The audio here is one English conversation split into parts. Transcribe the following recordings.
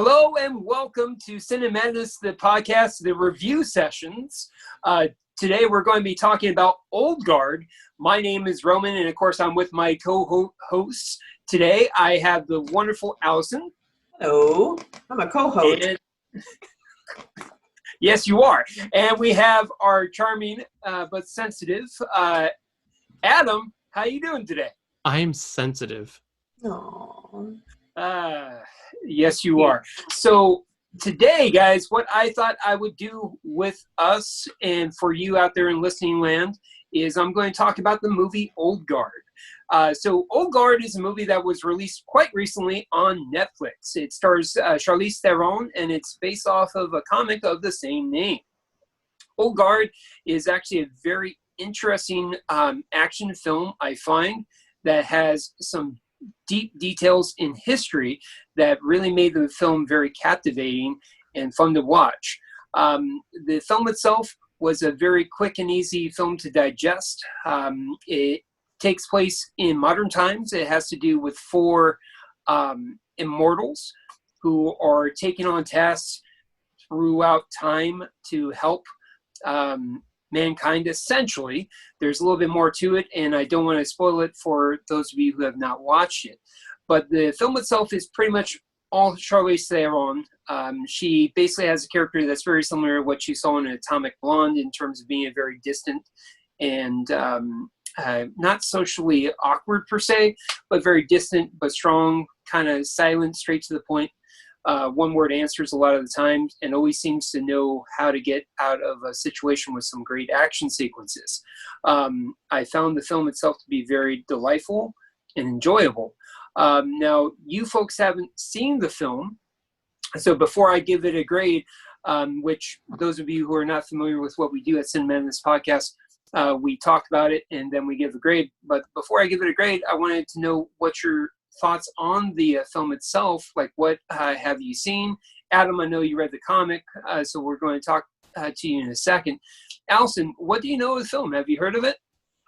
Hello and welcome to Cinemadness, the podcast, the review sessions. Today we're going to be talking about Old Guard. My name is Roman, and of course I'm with my co-hosts. Today I have the wonderful Allison. Hello, I'm a co-host. Yes, you are. And we have our charming but sensitive Adam. How you doing today? I'm sensitive. Aww. Yes, you are. So today, guys, what I thought I would do with us and for you out there in listening land is I'm going to talk about the movie Old Guard. So Old Guard is a movie that was released quite recently on Netflix. It stars Charlize Theron, and it's based off of a comic of the same name. Old Guard is actually a very interesting action film, I find, that has some deep details in history that really made the film very captivating and fun to watch. The film itself was a very quick and easy film to digest. It takes place in modern times. It has to do with four immortals who are taking on tasks throughout time to help mankind, essentially. There's a little bit more to it, and I don't want to spoil it for those of you who have not watched it. But the film itself is pretty much all Charlize Theron. She basically has a character that's very similar to what you saw in Atomic Blonde in terms of being a very distant and not socially awkward per se, but very distant but strong, kind of silent, straight to the point. One-word answers a lot of the time, and always seems to know how to get out of a situation with some great action sequences. I found the film itself to be very delightful and enjoyable. Now, you folks haven't seen the film, so before I give it a grade, which those of you who are not familiar with what we do at Cinemadness podcast, we talk about it and then we give a grade. But before I give it a grade, I wanted to know what your thoughts on the film itself. Like, what have you seen? Adam, I know you read the comic, so we're going to talk to you in a second. Allison, what do you know of the film? Have you heard of it?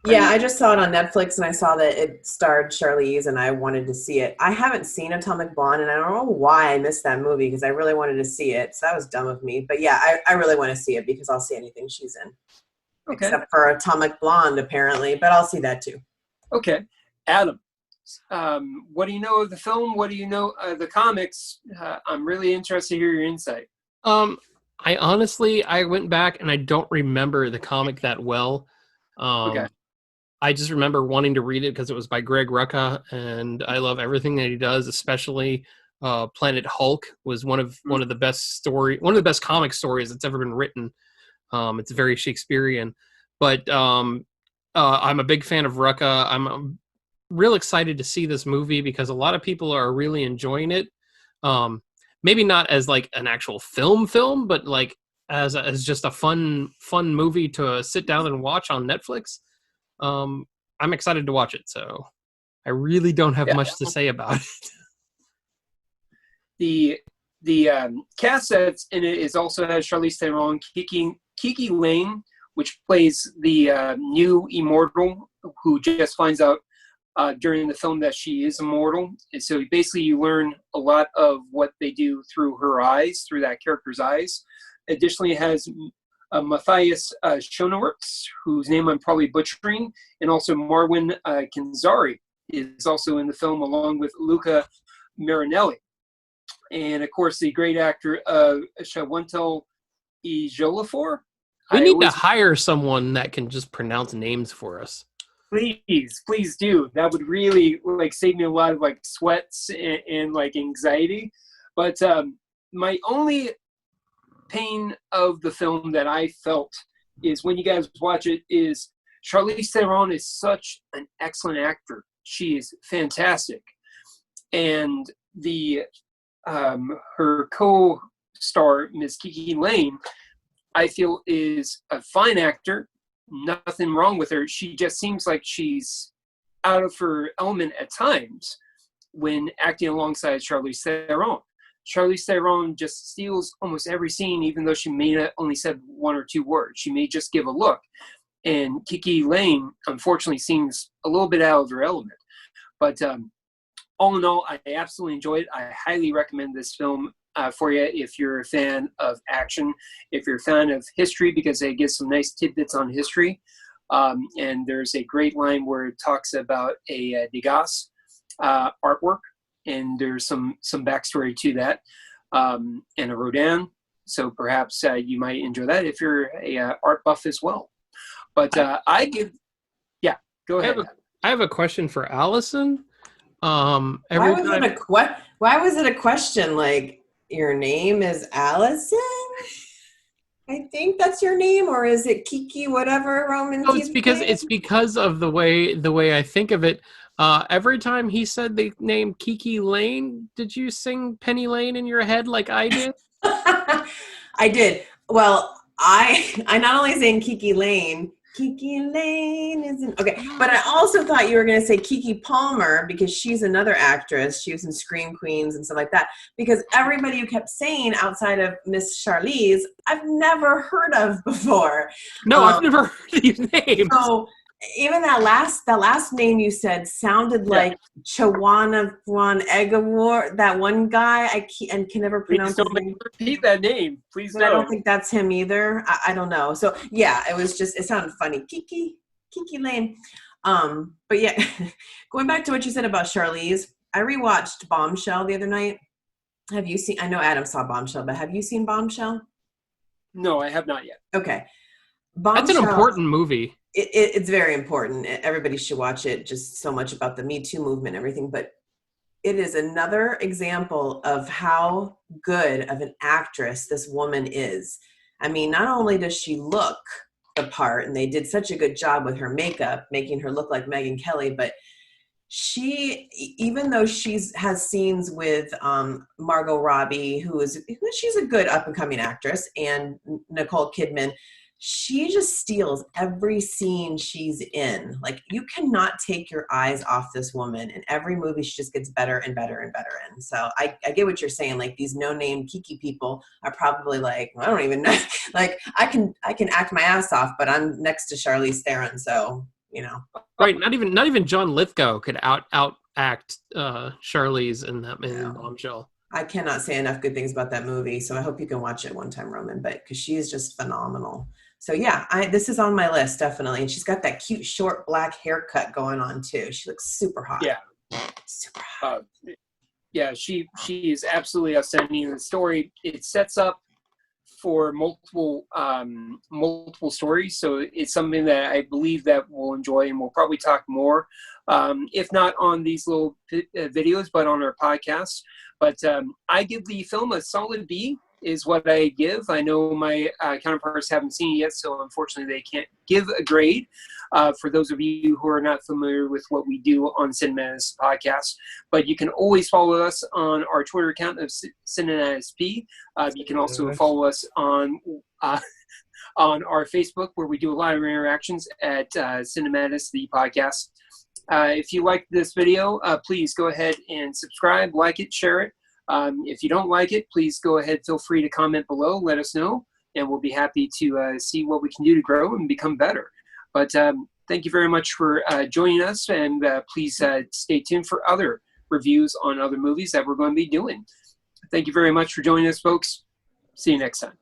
Yeah, I just saw it on Netflix, and I saw that it starred Charlize, and I wanted to see it. I haven't seen Atomic Blonde, and I don't know why I missed that movie, because I really wanted to see it, so that was dumb of me. But yeah, I really want to see it, because I'll see anything she's in. Okay. Except for Atomic Blonde, apparently, but I'll see that too. Okay. Adam, what do you know of the film? What do you know of the comics? I'm really interested to hear your insight. I honestly went back and I don't remember the comic that well. Okay. I just remember wanting to read it because it was by Greg Rucka, and I love everything that he does, especially Planet Hulk was one of the best comic stories that's ever been written. It's very Shakespearean, but I'm a big fan of Rucka. I'm real excited to see this movie because a lot of people are really enjoying it. Maybe not as like an actual film, but like as just a fun movie to sit down and watch on Netflix. I'm excited to watch it, so I really don't have much to say about it. The cast that's in it is also has Charlize Theron, Kiki Lane, which plays the new immortal who just finds out during the film that she is immortal. And so basically you learn a lot of what they do through her eyes, through that character's eyes. Additionally, it has Matthias Schoenaerts, whose name I'm probably butchering, and also Marwan Kenzari is also in the film, along with Luca Marinelli. And of course, the great actor Chiwetel Ejiofor. We need to hire someone that can just pronounce names for us. Please do. That would really save me a lot of sweats and anxiety. But my only pain of the film that I felt is when you guys watch it is Charlize Theron is such an excellent actor. She is fantastic, and her co-star Ms. Kiki Lane, I feel, is a fine actor. Nothing wrong with her. She just seems like she's out of her element at times when acting alongside Charlize Theron. Charlize Theron just steals almost every scene, even though she may not only said one or two words. She may just give a look. And Kiki Lane, unfortunately, seems a little bit out of her element. But all in all, I absolutely enjoyed it. I highly recommend this film. for you if you're a fan of action, if you're a fan of history, because they give some nice tidbits on history. And there's a great line where it talks about a Degas artwork, and there's some backstory to that, and a Rodin. So perhaps you might enjoy that if you're a art buff as well. But go ahead. I have a question for Allison. Why was it a question? Like, your name is Allison? I think that's your name, or is it Kiki? Whatever, Roman. No, it's because of the way I think of it. Every time he said the name Kiki Lane, did you sing Penny Lane in your head like I did? I did. Well, I not only sang Kiki Lane. Kiki Lane isn't okay, but I also thought you were going to say Kiki Palmer, because she's another actress. She was in Scream Queens and stuff like that. Because everybody you kept saying outside of Miss Charlize, I've never heard of before. No, I've never heard these names. So even that last name you said sounded like Chawana Juan Egawar, that one guy can never pronounce his name. Repeat that name, please. But I don't think that's him either. I don't know. So yeah, it sounded funny. Kiki Lane. But yeah, going back to what you said about Charlize, I rewatched Bombshell the other night. Have you seen? I know Adam saw Bombshell, but have you seen Bombshell? No, I have not yet. Okay. That's an important movie. It's very important. Everybody should watch it. Just so much about the Me Too movement and everything. But it is another example of how good of an actress this woman is. I mean, not only does she look the part, and they did such a good job with her makeup, making her look like Megyn Kelly, but she, even though has scenes with Margot Robbie, she's a good up-and-coming actress, and Nicole Kidman, she just steals every scene she's in. Like, you cannot take your eyes off this woman. In every movie, she just gets better and better and better in. So I get what you're saying. Like, these no-name Kiki people are probably like, well, I don't even know. Like, I can act my ass off, but I'm next to Charlize Theron, so you know. Right. Not even John Lithgow could act Charlize in that Bombshell. I cannot say enough good things about that movie, so I hope you can watch it one time, Roman. But because she is just phenomenal. So yeah, this is on my list definitely, and she's got that cute short black haircut going on too. She looks super hot. Yeah, super hot. Yeah, she is absolutely outstanding. The story, it sets up for multiple stories, so it's something that I believe that we'll enjoy, and we'll probably talk more, if not on these little videos, but on our podcast. But I give the film a solid B. Is what I give. I know my counterparts haven't seen it yet, so unfortunately they can't give a grade. For those of you who are not familiar with what we do on Cinemadness podcast, but you can always follow us on our Twitter account of Cinemadness P. You can also follow us on our Facebook, where we do a lot of interactions at Cinemadness the podcast. If you like this video, please go ahead and subscribe, like it, share it. If you don't like it, please go ahead, feel free to comment below, let us know, and we'll be happy to see what we can do to grow and become better. But thank you very much for joining us, and please stay tuned for other reviews on other movies that we're going to be doing. Thank you very much for joining us, folks. See you next time.